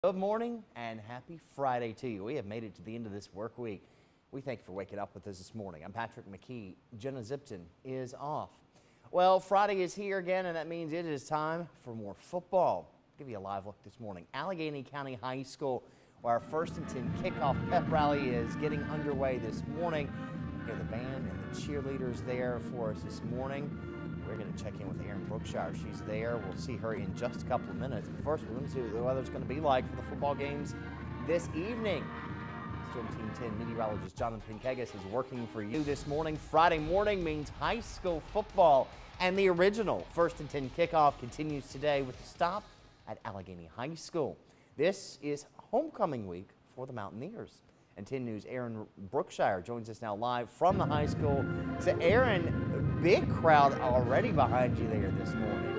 Good morning and happy Friday to you. We have made it to the end of this work week. We thank you for waking up with us this morning. I'm Patrick McKee. Jenna Zipton is off. Well, Friday is here again, and that means it is time for more football. I'll give you a live look this morning. Alleghany County High School, where our first and 10 kickoff pep rally is getting underway this morning. You hear the band and the cheerleaders there for us this morning. We're going to check in with Erin Brookshier. She's there. We'll see her in just a couple of minutes. But first, we're going to see what the weather's going to be like for the football games this evening. Storm Team 10 meteorologist Jonathan Kegis is working for you this morning. Friday morning means high school football, and the original first and 10 kickoff continues today with a stop at Alleghany High School. This is homecoming week for the Mountaineers. And 10 News' Erin Brookshier joins us now live from the high school. So, Erin, big crowd already behind you there this morning.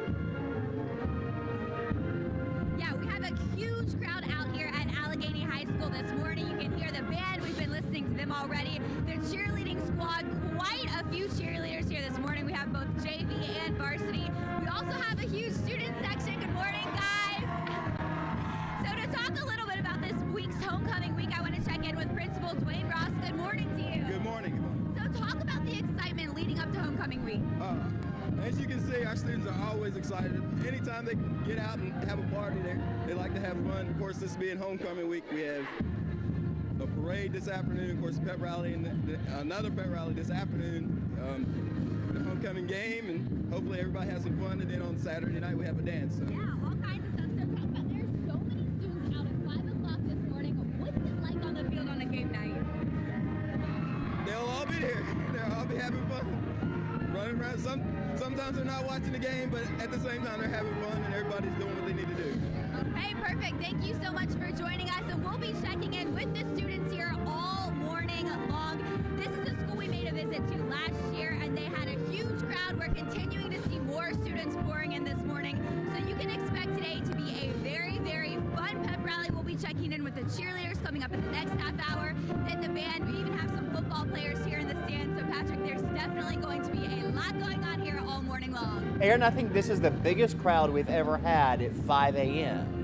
Yeah, we have a huge crowd out here at Alleghany High School this morning. You can hear the band. We've been listening to them already. The cheerleading squad, quite a few cheerleaders here this morning. We have both JV and varsity. We also have a huge student section. Good morning, guys. So to talk a little bit about this week's homecoming week, I want to check in with Principal Dwayne Ross. Good morning to you. Good morning. So talk about the excitement leading up to homecoming week. As you can see, our students are always excited. Anytime they get out and have a party, they like to have fun. Of course, this being homecoming week, we have a parade this afternoon, of course, a pep rally, and another pep rally this afternoon, the homecoming game, and hopefully everybody has some fun. And then on Saturday night, we have a dance. So. Yeah, all kinds of stuff. So talk about, there's so many students out at 5 o'clock this morning. What's it like on the field on a game night? They'll all be there. They'll all be having fun, running around. Sometimes they're not watching the game, but at the same time, they're having fun, and everybody's doing what they need to do. Okay, perfect. Thank you so much for joining us, and we'll be checking in with the students here all morning long. This is a school we made a visit to last year, and they had a huge crowd. We're continuing to see more students pouring in this morning, so you can expect today to be a very, very fun pep rally. We'll be checking in with the cheerleaders coming up in the next half hour, then the band. We even have some football players here in the stands, so Patrick, there's definitely going to be a lot going on here all morning long. Erin, I think this is the biggest crowd we've ever had at 5 a.m.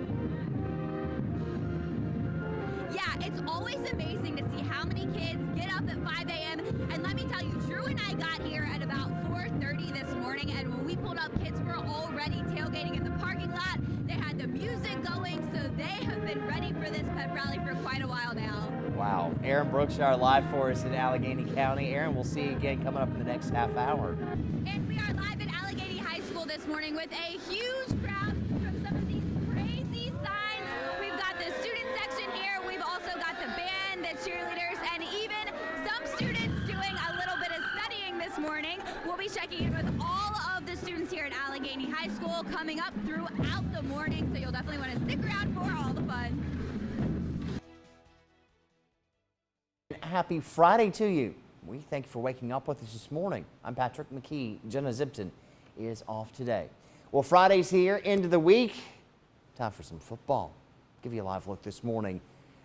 Yeah, it's always amazing to see how many kids get up at 5 a.m. And let me tell you, Drew and I got here at about 4:30 this morning, and when we pulled up, kids were already tailgating in the parking lot. They had the music going, so they have been ready for this pep rally for quite a while now. Wow. Erin Brookshier live for us in Alleghany County. Erin, we'll see you again coming up in the next half hour. And we are live at Alleghany High School this morning with a huge crowd from some of these crazy signs. We've got the student section here. We've also got the band, the cheerleaders, and even some students doing a little bit of studying this morning. We'll be checking in with all of the students here at Alleghany High School coming up throughout the morning, so you'll definitely want to stick around for all the fun. Happy Friday to you. We thank you for waking up with us this morning. I'm Patrick McKee. Jenna Zipton is off today. Well, Friday's here, end of the week. Time for some football. Give you a live look this morning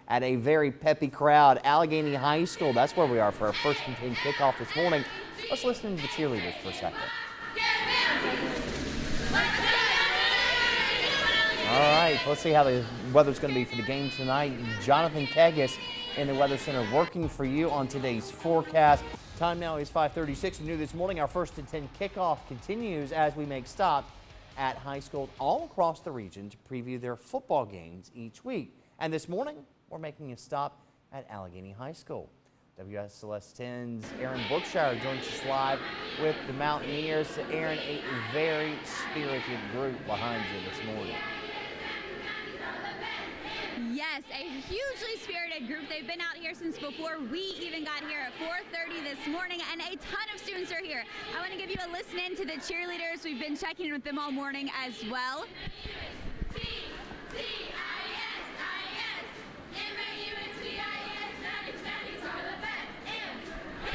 at a very peppy crowd. Alleghany High School, that's where we are for our first and 10 kickoff this morning. Let's listen to the cheerleaders for a second. All right, let's see how the weather's going to be for the game tonight. Jonathan Kegis in the Weather Center working for you on today's forecast. Time now is 5:36. New this morning, our first and 10 kickoff continues as we make stops at high schools all across the region to preview their football games each week. And this morning, we're making a stop at Alleghany High School. WSLS 10's Erin Brookshier joins us live with the Mountaineers. So Erin, a very spirited group behind you this morning. Yes, a hugely spirited group. They've been out here since before we even got here at 4:30 this morning, and a ton of students are here. I want to give you a listen in to the cheerleaders. We've been checking in with them all morning as well.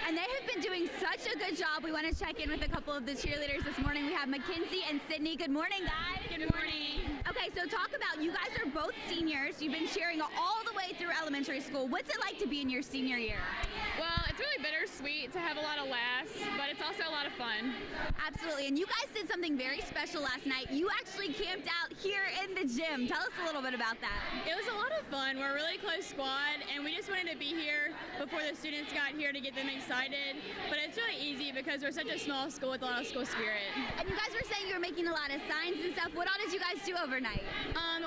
And they have been doing such a good job. We want to check in with a couple of the cheerleaders this morning. We have Mackenzie and Sydney. Good morning, guys. Good morning. Okay, so talk about, you guys are both seniors. You've been cheering all the way through elementary school. What's it like to be in your senior year? Well, it's It's really bittersweet to have a lot of laughs, but it's also a lot of fun. Absolutely, and you guys did something very special last night. You actually camped out here in the gym. Tell us a little bit about that. It was a lot of fun. We're a really close squad, and we just wanted to be here before the students got here to get them excited. But it's really easy because we're such a small school with a lot of school spirit. And you guys were saying you were making a lot of signs and stuff. What all did you guys do overnight?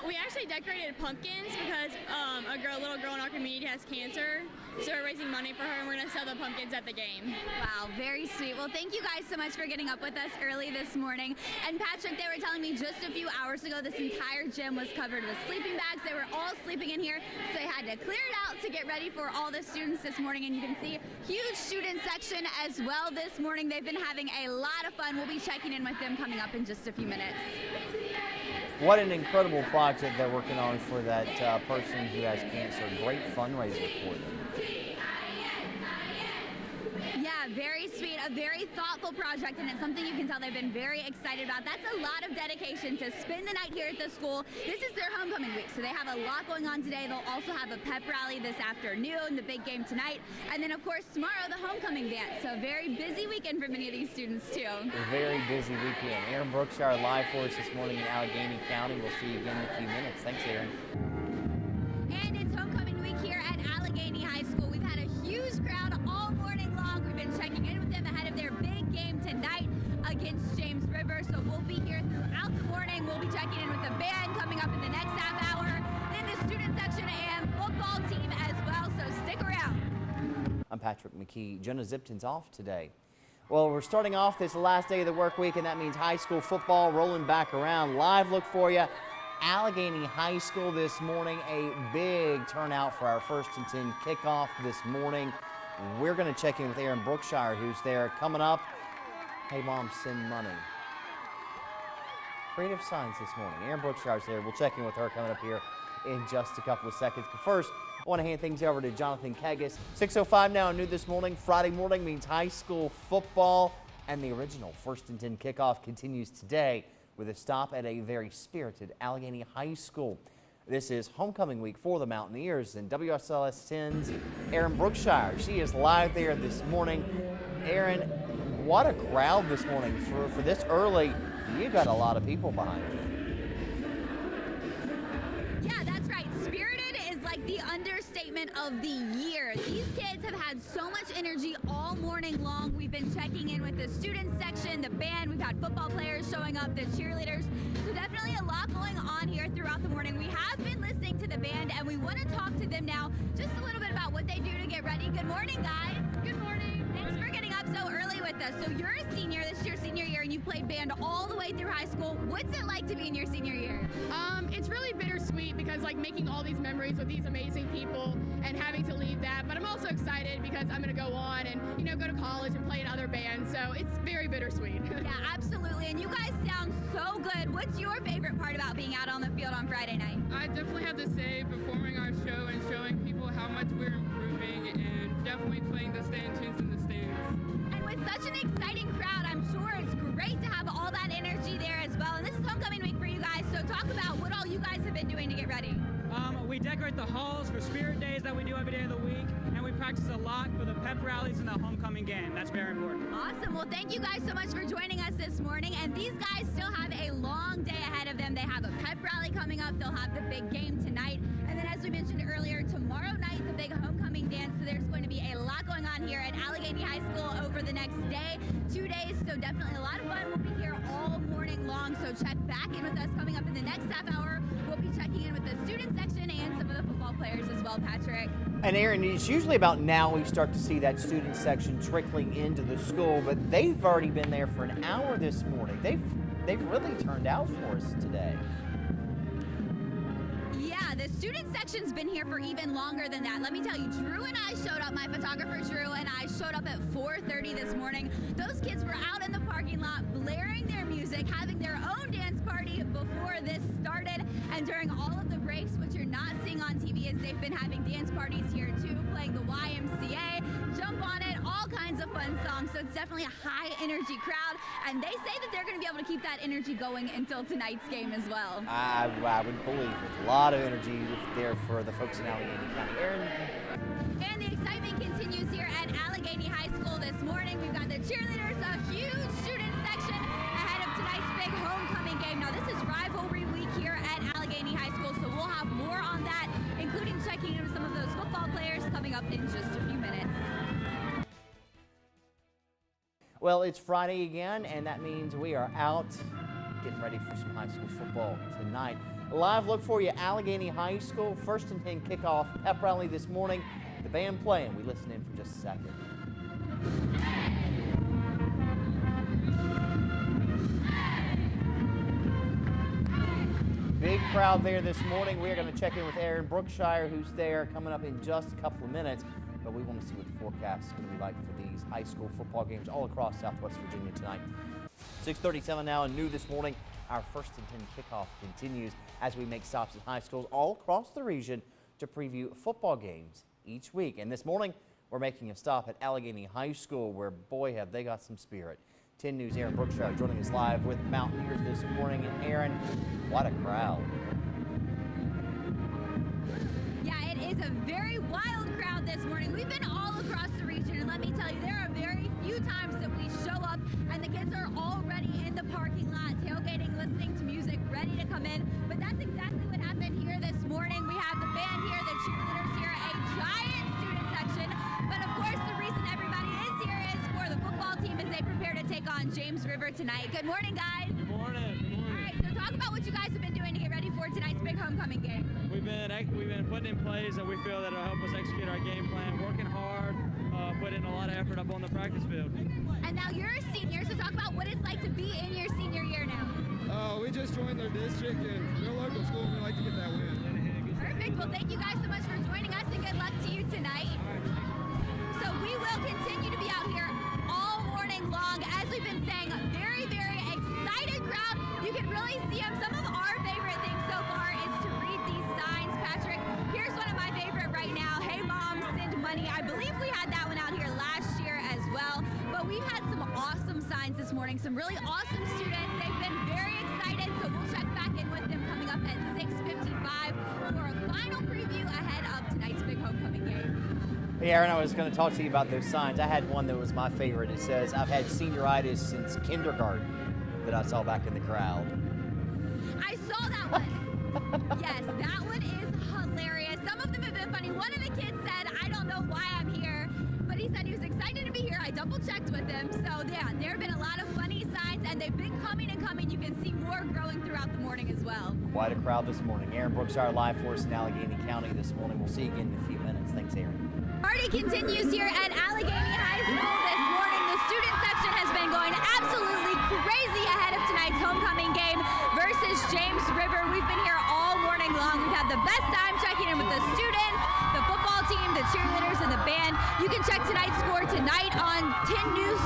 We actually decorated pumpkins because a little girl in our community has cancer, so we're raising money for her, and we're going to sell the pumpkins at the game. Wow, very sweet. Well, thank you guys so much for getting up with us early this morning. And Patrick, they were telling me just a few hours ago this entire gym was covered with sleeping bags. They were all sleeping in here, so they had to clear it out to get ready for all the students this morning. And you can see huge student section as well this morning. They've been having a lot of fun. We'll be checking in with them coming up in just a few minutes. What an incredible project they're working on for that person who has cancer. Great fundraiser for them. Yeah, very sweet, a very thoughtful project, and it's something you can tell they've been very excited about. That's a lot of dedication to spend the night here at the school. This is their homecoming week, so they have a lot going on today. They'll also have a pep rally this afternoon, the big game tonight, and then of course tomorrow the homecoming dance. So a very busy weekend for many of these students too. A very busy weekend. Erin Brookshier live for us this morning in Alleghany County. We'll see you again in a few minutes. Thanks, Erin. And it's homecoming week here at Alleghany High School. We've had a huge crowd all morning long. We've been checking in with them ahead of their big game tonight against James River. So we'll be here throughout the morning. We'll be checking in with the band coming up in the next half hour, then the student section and football team as well. So stick around. I'm Patrick McKee. Jenna Zipton's off today. Well, we're starting off this last day of the work week, and that means high school football rolling back around. Live look for you. Alleghany High School this morning. A big turnout for our 1st and 10 kickoff this morning. We're going to check in with Erin Brookshier, who's there coming up. Hey, Mom, send money. Creative signs this morning. Erin Brookshier's there. We'll check in with her coming up here in just a couple of seconds. But first, I want to hand things over to Jonathan Keggis. 6:05 now, new this morning. Friday morning means high school football, and the original 1st and 10 kickoff continues today with a stop at a very spirited Alleghany High School. This is homecoming week for the Mountaineers, and WSLS 10's Erin Brookshier. She is live there this morning. Erin, what a crowd this morning. For this early, you got a lot of people behind you. Yeah, that's right. Spirited is like the understatement of the year. These kids have had so much energy all morning long. We've been checking in with the student section, the band. We've had football players showing up, the cheerleaders. So definitely a lot going on here throughout the morning. We have been listening to the band, and we want to talk to them now just a little bit about what they do to get ready. Good morning, guys. Good morning. Thanks for getting up so early with us. So you're a senior. This is your senior year, and you played band all the way through high school. What's it like to be in your senior year? It's really bittersweet because making all these memories with these amazing people and having to leave that, but I'm also excited because I'm going to go on and go to college and play in other bands, so it's very bittersweet. Yeah, absolutely, and you guys sound so good. What's your favorite part about being out on the field on Friday night? I definitely have to say performing our show and showing people how much we're improving, and definitely playing the stand tunes in the stands. And with such an exciting crowd, I'm sure it's great to have all that energy there as well. And this is homecoming week for you guys, so talk about what all you guys have been doing to get ready. We decorate the halls for spirit days that we do every day of the week, and we practice a lot for the pep rallies and the homecoming game. That's very important. Awesome. Well, thank you guys so much for joining us this morning. And these guys still have a long day ahead of them. They have a pep rally coming up. They'll have the big game tonight. And then as we mentioned earlier, tomorrow night, the big homecoming dance. So there's going to be a lot going on here at Alleghany High School over the next day, 2 days. So definitely a lot of fun. We'll be here all morning long. So check back in with us coming up in the next half hour. We'll be checking in with the student section and some of the football players as well, Patrick. And Erin, it's usually about now we start to see that student section trickling into the school, but they've already been there for an hour this morning. They've really turned out for us today. Yeah, the student section's been here for even longer than that. Let me tell you, Drew and I showed up, my photographer Drew and I showed up at 4:30 this morning. Those kids were out in the parking lot blaring their music, having their own dance party before this started. And during all of the breaks, which you're not seeing on on TV is they've been having dance parties here too, playing the YMCA, Jump On It, all kinds of fun songs. So it's definitely a high energy crowd, and they say that they're going to be able to keep that energy going until tonight's game as well. I would believe it. A lot of energy there for the folks in Alleghany County. Erin. And the excitement continues here at Alleghany High School this morning. We've got the cheerleaders, a huge student section ahead of tonight's big homecoming game. Now, this is rivalry week here at Alleghany High School, so we'll have more on that, including checking in with some of those football players coming up in just a few minutes. Well, it's Friday again, and that means we are out getting ready for some high school football tonight. A live look for you, Alleghany High School, 1st and 10 kickoff pep rally this morning. The band playing. We listen in for just a second. Big crowd there this morning. We are going to check in with Erin Brookshier, who's there coming up in just a couple of minutes. But we want to see what the forecast is going to be like for these high school football games all across Southwest Virginia tonight. 6:37 now, and new this morning, our 1st and 10 kickoff continues as we make stops at high schools all across the region to preview football games each week. And this morning, we're making a stop at Alleghany High School, where, boy, have they got some spirit. 10 News' Erin Brookshier joining us live with Mountaineers this morning. And Erin, what a crowd. Yeah, it is a very wild crowd this morning. We've been all across the region, and let me tell you, there are very few times that we show up and the kids are already in the parking lot, tailgating, listening to music, ready to come in. But that's exactly what happened here this morning. We have the band here, the cheerleaders here, a giant student section. But of course, the reason everybody is here is for the football team as they prepare to take on James River tonight. Good morning, guys. Good morning. Good morning. All right, so talk about what you guys have been doing to get ready for tonight's big homecoming game. We've been putting in plays that we feel that will help us execute our game plan, working hard, putting a lot of effort up on the practice field. And now you're a senior, so talk about what it's like to be in your senior year now. We just joined their district, and we're a local school, and we like to get that win. Perfect. Well, thank you guys so much for joining us, and good luck to you tonight. So we will continue to be out here all morning long. As we've been saying, a very, very excited crowd. You can really see them. Some of our favorite things so far is to read these signs. Patrick, here's one of my favorite right now. Hey, Mom, send money. I believe we had that one out here last year as well. But we've had some awesome signs this morning, some really awesome students. They've been very excited, so we'll check back in with them coming up at 6:55 for a final preview ahead of tonight's big homecoming game. Hey, Erin, I was going to talk to you about those signs. I had one that was my favorite. It says, "I've had senioritis since kindergarten," that I saw back in the crowd. I saw that one. Yes, that one is hilarious. Some of them have been funny. One of the kids said, "I don't know why I'm here," but he said he was excited to be here. I double checked with him. So yeah, there have been a lot of funny signs, and they've been coming and coming. You can see more growing throughout the morning as well. Quite a crowd this morning. Erin Brookshier live for us in Alleghany County this morning. We'll see you again in a few minutes. Thanks, Erin. Party continues here at Alleghany High School this morning. The student section has been going absolutely crazy ahead of tonight's homecoming game versus James River. We've been here all morning long. We've had the best time checking in with the students, the football team, the cheerleaders, and the band. You can check tonight's score tonight on 10 News